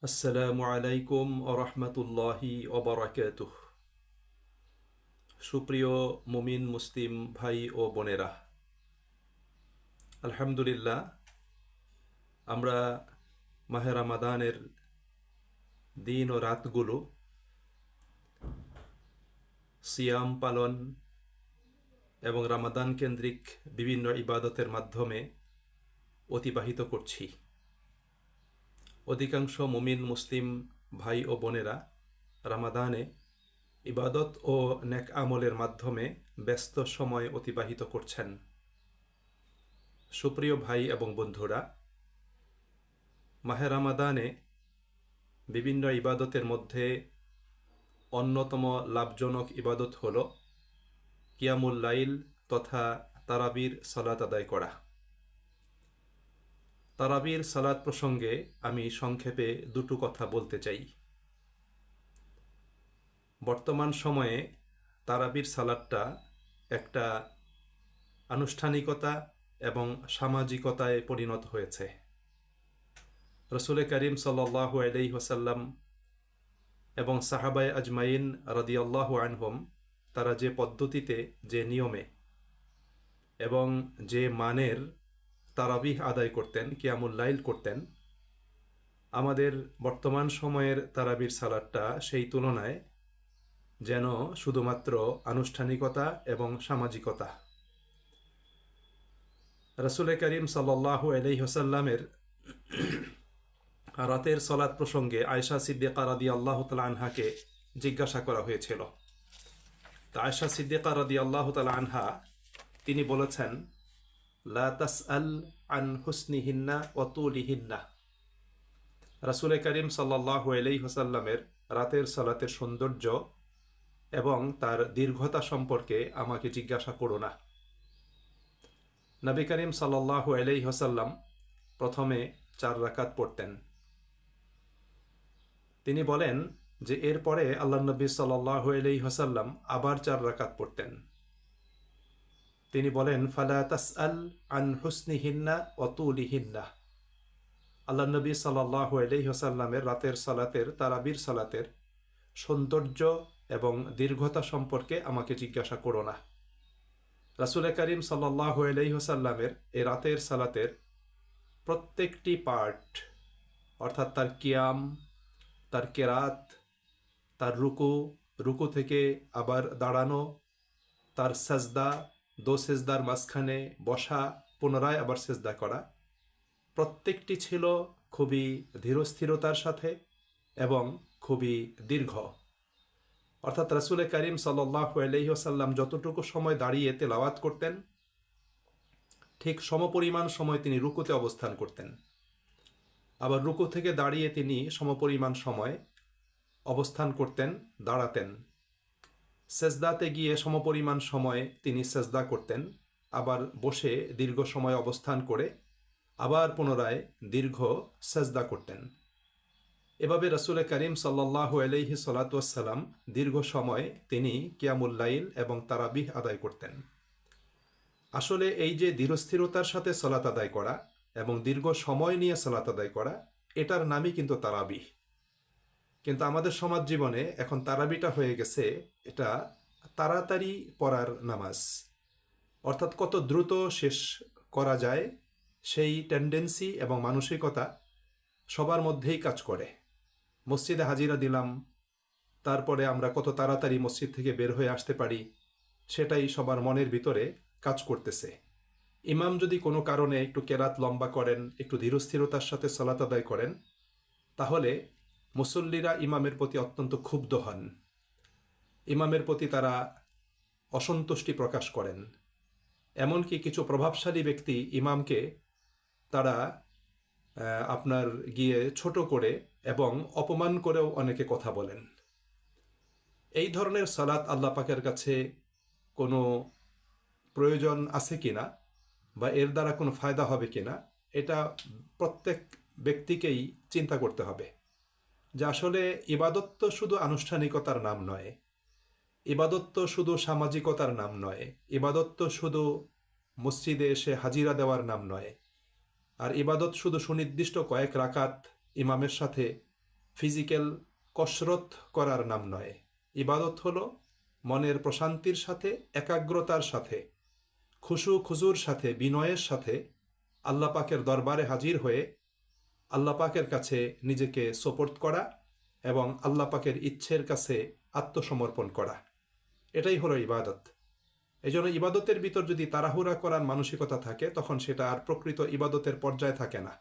আসসালামু আলাইকুম আরহামতুল্লাহি ওবরাকাতুহ। সুপ্রিয় মুমিন মুসলিম ভাই ও বোনেরা, আলহামদুলিল্লাহ আমরা মাহে রামাদানের দিন ও রাতগুলো সিয়াম পালন এবং রামাদান কেন্দ্রিক বিভিন্ন ইবাদতের মাধ্যমে অতিবাহিত করছি। অধিকাংশ মুমিন মুসলিম ভাই ও বোনেরা রামাদানে ইবাদত ও নেক আমলের মাধ্যমে ব্যস্ত সময় অতিবাহিত করছেন। সুপ্রিয় ভাই এবং বন্ধুরা, মাহে রামাদানে বিভিন্ন ইবাদতের মধ্যে অন্যতম লাভজনক ইবাদত হল কিয়ামুল লাইল তথা তারাবির সালাত আদায় করা। তারাবির সালাত প্রসঙ্গে আমি সংক্ষেপে দুটো কথা বলতে চাই। বর্তমান সময়ে তারাবির সালাতটা একটা আনুষ্ঠানিকতা এবং সামাজিকতায় পরিণত হয়েছে। রসুল করিম সাল্লাল্লাহু আলাইহি ওয়াসাল্লাম এবং সাহাবায়ে আজমাইন রাদিয়াল্লাহু আনহুম তারা যে পদ্ধতিতে, যে নিয়মে এবং যে মানের তারাবিহ আদায় করতেন, কিয়ামুল লাইল করতেন, আমাদের বর্তমান সময়ের তারাবির সালাতটা সেই তুলনায় যেন শুধুমাত্র আনুষ্ঠানিকতা এবং সামাজিকতা। রসুল করিম সাল্লাল্লাহু আলাইহি ওয়াসাল্লামের রাতের সালাত প্রসঙ্গে আয়েশা সিদ্দিকা রাদিয়াল্লাহু তাআলা আনহাকে জিজ্ঞাসা করা হয়েছিল। তা আয়েশা সিদ্দিকা রাদিয়াল্লাহু তাআলা আনহা তিনি বলেছেন, লা তাসআল আন হুসনিহিন্না ওয়া তুলিহিন্না। রাসূল করিম সাল্লাল্লাহু আলাইহি ওয়াসাল্লামের রাতের সালাতের সৌন্দর্য এবং তার দীর্ঘতা সম্পর্কে আমাকে জিজ্ঞাসা করো না। নবী করিম সাল্লাল্লাহু আলাইহি ওয়াসাল্লাম প্রথমে 4 রাকাত পড়তেন। তিনি বলেন যে এরপরে আল্লাহ নবী সাল্লাল্লাহু আলাইহি ওয়াসাল্লাম আবার 4 রাকাত পড়তেন। তিনি বলেন, ফালা তাসআল আন হুসনিহিন্না ওয়া তুলিহিন্না। আল্লাহ নবী সাল্লাল্লাহু আলাইহি ওয়াসাল্লামের রাতের সালাতের, তারাবির সালাতের সৌন্দর্য এবং দীর্ঘতা সম্পর্কে আমাকে জিজ্ঞাসা করো না। রাসূল করিম সাল্লাল্লাহু আলাইহি ওয়াসাল্লামের এই রাতের সালাতের প্রত্যেকটি পার্ট, অর্থাৎ তার কিয়াম, তার কেরাত, তার রুকু, রুকু থেকে আবার দাঁড়ানো, তার সাজদা, দো সেজদার মাঝখানে বসা, পুনরায় আবার সেজদা করা, প্রত্যেকটি ছিল খুবই ধীরস্থিরতার সাথে এবং খুবই দীর্ঘ। অর্থাৎ রাসূল করিম সাল্লাল্লাহু আলাইহি ওয়াসাল্লাম যতটুকু সময় দাঁড়িয়ে তেলাওয়াত করতেন, ঠিক সমপরিমাণ সময় তিনি রুকুতে অবস্থান করতেন। আবার রুকু থেকে দাঁড়িয়ে তিনি সমপরিমাণ সময় অবস্থান করতেন, দাঁড়াতেন। সেজদাতে গিয়ে সমপরিমাণ সময় তিনি সেজদা করতেন, আবার বসে দীর্ঘ সময় অবস্থান করে আবার পুনরায় দীর্ঘ সেজদা করতেন। এভাবে রাসূল করিম সাল্লাল্লাহু আলাইহি সাল্লাম দীর্ঘ সময় তিনি কিয়ামুল লাইল এবং তারাবিহ আদায় করতেন। আসলে এই যে ধীরস্থিরতার সাথে সালাত আদায় করা এবং দীর্ঘ সময় নিয়ে সালাত আদায় করা, এটার নামই কিন্তু তারাবিহ। কিন্তু আমাদের সমাজ জীবনে এখন তারাবিটা হয়ে গেছে এটা তাড়াতাড়ি পড়ার নামাজ, অর্থাৎ কত দ্রুত শেষ করা যায় সেই টেন্ডেন্সি এবং মানসিকতা সবার মধ্যেই কাজ করে। মসজিদে হাজিরা দিলাম, তারপরে আমরা কত তাড়াতাড়ি মসজিদ থেকে বের হয়ে আসতে পারি, সেটাই সবার মনের ভিতরে কাজ করতেছে। ইমাম যদি কোনো কারণে একটু কেরাত লম্বা করেন, একটু ধীরস্থিরতার সাথে সালাত আদায় করেন, তাহলে মুসল্লিরা ইমামের প্রতি অত্যন্ত ক্ষুব্ধ হন, ইমামের প্রতি তারা অসন্তুষ্টি প্রকাশ করেন। এমনকি কিছু প্রভাবশালী ব্যক্তি ইমামকে তারা আপনার গিয়ে ছোট করে এবং অপমান করেও অনেকে কথা বলেন। এই ধরনের সালাত আল্লাহ পাকের কাছে কোনো প্রয়োজন আছে কিনা বা এর দ্বারা কোনো ফায়দা হবে কিনা, এটা প্রত্যেক ব্যক্তিকেই চিন্তা করতে হবে। যে আসলে ইবাদত তো শুধু আনুষ্ঠানিকতার নাম নয়, ইবাদত তো শুধু সামাজিকতার নাম নয়, ইবাদত তো শুধু মসজিদে এসে হাজিরা দেওয়ার নাম নয়, আর ইবাদত শুধু সুনির্দিষ্ট কয়েক রাকাত ইমামের সাথে ফিজিক্যাল কসরত করার নাম নয়। ইবাদত হলো মনের প্রশান্তির সাথে, একাগ্রতার সাথে, খুশু খুজুর সাথে, বিনয়ের সাথে আল্লাহ পাকের দরবারে হাজির হয়ে আল্লাহ পাকের কাছে নিজেকে সোপর্দ করা এবং আল্লাহ পাকের ইচ্ছের কাছে আত্মসমর্পণ করা, এটাই হলো ইবাদত। এই জন্য ইবাদতের ভিতর যদি তাড়াহুড়া করার মানসিকতা থাকে তখন সেটা আর প্রকৃত ইবাদতের পর্যায়ে থাকে না।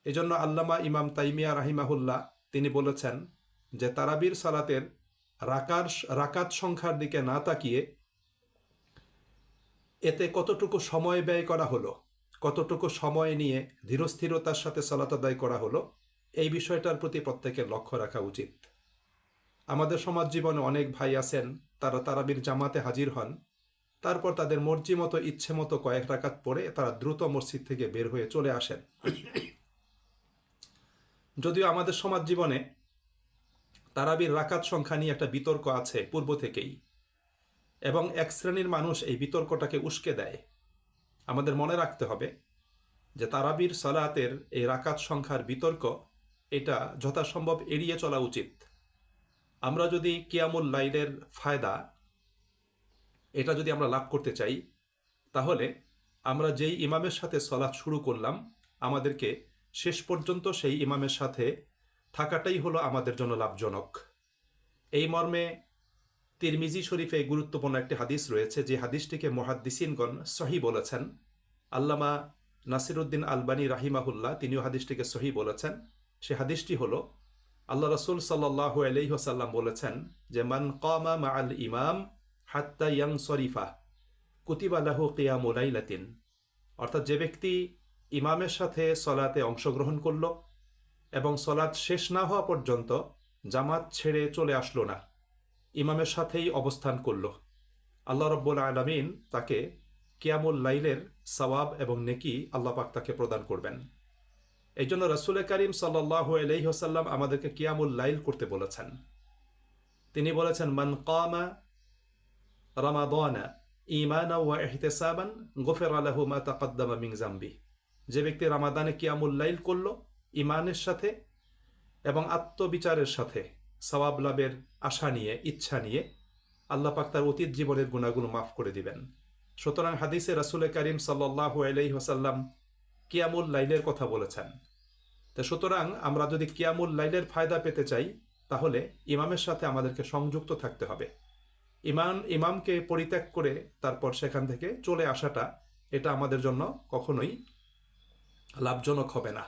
এই জন্য আল্লামা ইমাম তাইমিয়া রাহিমাহুল্লাহ তিনি বলেছেন যে তারাবির সালাতের রাকাত সংখ্যার দিকে না তাকিয়ে এতে কতটুকু সময় ব্যয় করা হলো, কতটুকু সময় নিয়ে ধীরস্থিরতার সাথে সালাত আদায় করা হলো, এই বিষয়টার প্রতি প্রত্যেকের লক্ষ্য রাখা উচিত। আমাদের সমাজ জীবনে অনেক ভাই আছেন, তারা তারাবির জামাতে হাজির হন, তারপর তাদের মর্জি মতো ইচ্ছে মতো কয়েক রাকাত পড়ে তারা দ্রুত মসজিদ থেকে বের হয়ে চলে আসেন। যদিও আমাদের সমাজ জীবনে তারাবির রাকাত সংখ্যা নিয়ে একটা বিতর্ক আছে পূর্ব থেকেই, এবং এক শ্রেণীর মানুষ এই বিতর্কটাকে উস্কে দেয়। আমাদের মনে রাখতে হবে যে তারাবির সালাতের এই রাকাত সংখ্যার বিতর্ক এটা যথাসম্ভব এড়িয়ে চলা উচিত। আমরা যদি কিয়ামুল লাইলের ফায়দা এটা যদি আমরা লাভ করতে চাই, তাহলে আমরা যেই ইমামের সাথে সলাৎ শুরু করলাম আমাদেরকে শেষ পর্যন্ত সেই ইমামের সাথে থাকাটাই হলো আমাদের জন্য লাভজনক। এই মর্মে তিরমিজি শরীফে গুরুত্বপূর্ণ একটি হাদিস রয়েছে, যে হাদিসটিকে মুহাদ্দিসিনগণ সহি বলেছেন। আল্লামা নাসিরুদ্দিন আলবানী রাহিমাহুল্লাহ তিনিও হাদিসটিকে সহি বলেছেন। সে হাদিসটি হলো আল্লাহ রাসূল সাল্লাল্লাহু আলাইহি ওয়াসাল্লাম বলেছেন যে মান কামা মাআল ইমাম হাত্তা ইয়ানসরিফা কুতিবা লাহু কিয়ামু লাইলাতিন, অর্থাৎ যে ব্যক্তি ইমামের সাথে সলাতে অংশগ্রহণ করল এবং সলাত শেষ না হওয়া পর্যন্ত জামাত ছেড়ে চলে আসলো না, ইমামের সাথেই অবস্থান করল, আল্লাহ রাব্বুল আলামিন তাকে কিয়ামুল লাইলের সওয়াব এবং নেকি আল্লাহ পাক তাকে প্রদান করবেন। এই জন্য রাসূল করিম সাল্লাল্লাহু আলাইহি ওয়াসাল্লাম আমাদেরকে কিয়ামুল লাইল করতে বলেছেন। তিনি বলেছেন মান কামা রামাদানা ঈমানান ওয়া ইহতিসাবান গুফিরা লাহু মা তাকদ্দামা মিন যামবি, যে ব্যক্তি রামাদানে কিয়ামুল লাইল করল ঈমানের সাথে এবং আত্মবিচারের সাথে সওয়াব লাভের আশা নিয়ে, ইচ্ছা নিয়ে, আল্লাহ পাক তার অতীত জীবনের গুনাহগুলো মাফ করে দিবেন। সুতরাং হাদিসে রাসূল করিম সাল্লাল্লাহু আলাইহি ওয়াসাল্লাম কিয়ামুল লাইলের কথা বলেছেন। তো সুতরাং আমরা যদি কিয়ামুল লাইলের ফায়দা পেতে চাই তাহলে ইমামের সাথে আমাদেরকে সংযুক্ত থাকতে হবে। ইমামকে পরিত্যাগ করে তারপর সেখান থেকে চলে আসাটা এটা আমাদের জন্য কখনোই লাভজনক হবে না।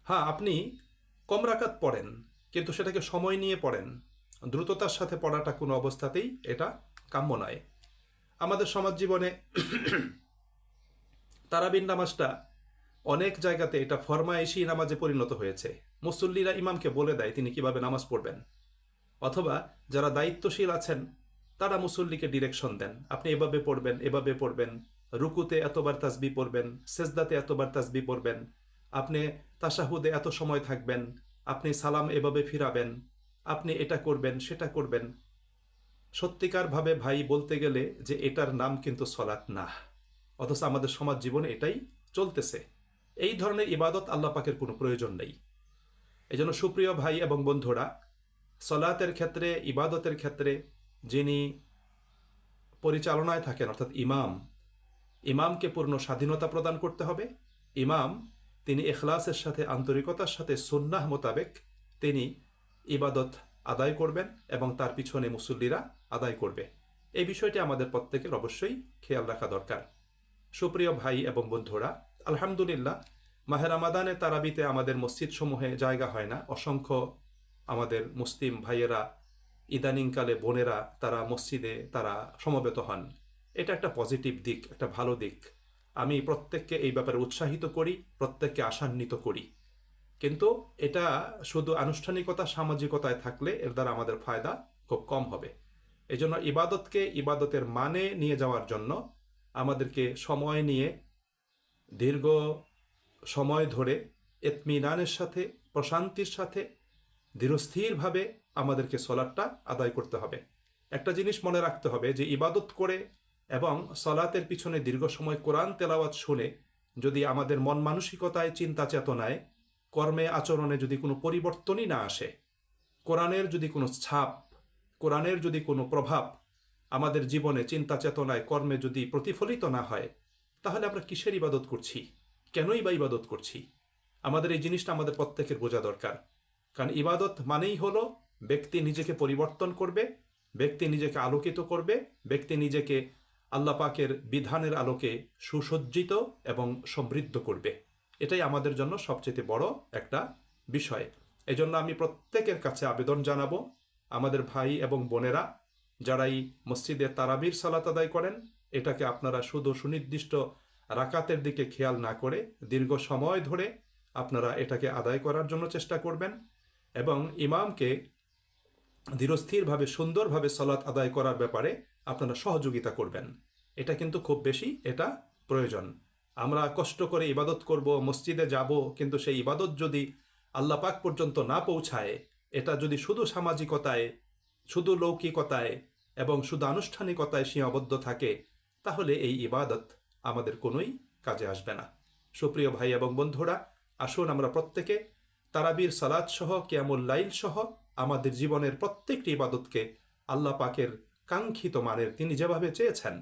হ্যাঁ, আপনি কম রাকাত পড়েন কিন্তু সেটাকে সময় নিয়ে পড়েন, দ্রুততার সাথে পড়াটা কোনো অবস্থাতেই এটা কাম্য নয়। আমাদের সমাজ জীবনে তারাবির নামাজটা অনেক জায়গাতে এটা ফরমায়েশি নামাজে পরিণত হয়েছে। মুসল্লিরা ইমামকে বলে দেয় তিনি কিভাবে নামাজ পড়বেন, অথবা যারা দায়িত্বশীল আছেন তারা মুসল্লিকে ডিরেকশন দেন, আপনি এভাবে পড়বেন, এভাবে পড়বেন, রুকুতে এতবার তাসবিহ পড়বেন, সেজদাতে এতবার তাসবিহ পড়বেন, আপনি তাশাহুদে এত সময় থাকবেন, আপনি সালাম এভাবে ফিরাবেন, আপনি এটা করবেন, সেটা করবেন। সত্যিকারভাবে ভাই বলতে গেলে যে এটার নাম কিন্তু সলাৎ না, অথচ আমাদের সমাজ জীবনে এটাই চলতেছে। এই ধরনের ইবাদত আল্লাহ পাকের কোনো প্রয়োজন নেই। এই জন্য সুপ্রিয় ভাই এবং বন্ধুরা, সলাতের ক্ষেত্রে, ইবাদতের ক্ষেত্রে যিনি পরিচালনায় থাকেন অর্থাৎ ইমামকে পূর্ণ স্বাধীনতা প্রদান করতে হবে। ইমাম তিনি ইখলাসের সাথে, আন্তরিকতার সাথে সুন্নাহ মোতাবেক তিনি ইবাদত আদায় করবেন এবং তার পিছনে মুসল্লিরা আদায় করবে। এই বিষয়টি আমাদের প্রত্যেকের অবশ্যই খেয়াল রাখা দরকার। সুপ্রিয় ভাই এবং বন্ধুরা, আলহামদুলিল্লাহ মাহে রমাদানে তারাবিতে আমাদের মসজিদ সমূহে জায়গা হয় না। অসংখ্য আমাদের মুসলিম ভাইয়েরা, ইদানিংকালে বোনেরা, তারা মসজিদে তারা সমবেত হন। এটা একটা পজিটিভ দিক, একটা ভালো দিক। আমি প্রত্যেককে এই ব্যাপারে উৎসাহিত করি, প্রত্যেককে আশান্বিত করি। কিন্তু এটা শুধু আনুষ্ঠানিকতা, সামাজিকতায় থাকলে এর দ্বারা আমাদের ফায়দা খুব কম হবে। এই জন্য ইবাদতকে ইবাদতের মানে নিয়ে যাওয়ার জন্য আমাদেরকে সময় নিয়ে, দীর্ঘ সময় ধরে ইতমিনানের সাথে, প্রশান্তির সাথে, ধীরস্থিরভাবে আমাদেরকে সলাতটা আদায় করতে হবে। একটা জিনিস মনে রাখতে হবে যে ইবাদত করে এবং সলাতের পিছনে দীর্ঘ সময় কোরআন তেলাওয়াত শুনে যদি আমাদের মন মানসিকতায়, চিন্তা চেতনায় কর্মে আচরণে যদি কোনো পরিবর্তনই না আসে, কোরআনের যদি কোনো ছাপ, কোরআনের যদি কোনো প্রভাব আমাদের জীবনে, চিন্তা চেতনায়, কর্মে যদি প্রতিফলিত না হয়, তাহলে আমরা কিসের ইবাদত করছি? কেনই বা ইবাদত করছি? আমাদের এই জিনিসটা আমাদের প্রত্যেকের বোঝা দরকার। কারণ ইবাদত মানেই হলো ব্যক্তি নিজেকে পরিবর্তন করবে, ব্যক্তি নিজেকে আলোকিত করবে, ব্যক্তি নিজেকে আল্লাহ পাকের বিধানের আলোকে সুসজ্জিত এবং সমৃদ্ধ করবে। এটাই আমাদের জন্য সবচেয়ে বড় একটা বিষয়। এজন্য আমি প্রত্যেকের কাছে আবেদন জানাবো, আমাদের ভাই এবং বোনেরা যারা এই মসজিদে তারাবির সালাত আদায় করেন, এটাকে আপনারা শুধু সুনির্দিষ্ট রাকাতের দিকে খেয়াল না করে দীর্ঘ সময় ধরে আপনারা এটাকে আদায় করার জন্য চেষ্টা করবেন এবং ইমামকে ধীরস্থিরভাবে সুন্দরভাবে সালাত আদায় করার ব্যাপারে আপনারা সহযোগিতা করবেন। এটা কিন্তু খুব বেশি এটা প্রয়োজন। আমরা কষ্ট করে ইবাদত করব, মসজিদে যাব, কিন্তু সেই ইবাদত যদি আল্লাহ পাক পর্যন্ত না পৌঁছায়, এটা যদি শুধু সামাজিকতায়, শুধু লৌকিকতায় এবং শুধু আনুষ্ঠানিকতায় সীমাবদ্ধ থাকে, তাহলে এই ইবাদত আমাদের কোনোই কাজে আসবে না। সুপ্রিয় ভাই এবং বন্ধুরা, আসুন আমরা প্রত্যেকে তারাবির সালাত সহ, কিয়ামুল লাইল সহ আমাদের জীবনের প্রত্যেকটি ইবাদতকে আল্লাহ পাকের কাঙ্ক্ষিত মানের, তিনি যেভাবে চেয়েছেন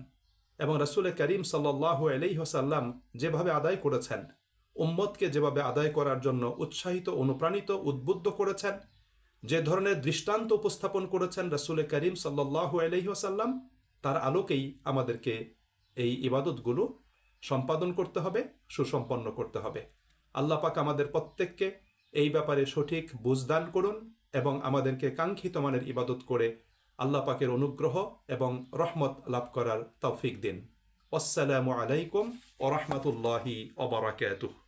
এবং রাসূল করিম সাল্লাল্লাহু আলাইহি ওয়াসাল্লাম যেভাবে আদায় করেছেন, উম্মতকে যেভাবে আদায় করার জন্য উৎসাহিত, অনুপ্রাণিত, উদ্বুদ্ধ করেছেন, যে ধরনের দৃষ্টান্ত উপস্থাপন করেছেন রাসূল করিম সাল্লাল্লাহু আলাইহি ওয়াসাল্লাম, তার আলোকেই আমাদেরকে এই ইবাদতগুলো সম্পাদন করতে হবে, সুসম্পন্ন করতে হবে। আল্লাহ পাক আমাদের প্রত্যেককে এই ব্যাপারে সঠিক বুঝদান করুন এবং আমাদেরকে কাঙ্ক্ষিত মানের ইবাদত করে আল্লাহ পাকের অনুগ্রহ এবং রহমত লাভ করার তৌফিক দিন। আসসালামু আলাইকুম ওয়া রাহমাতুল্লাহি ওয়া বারাকাতুহু।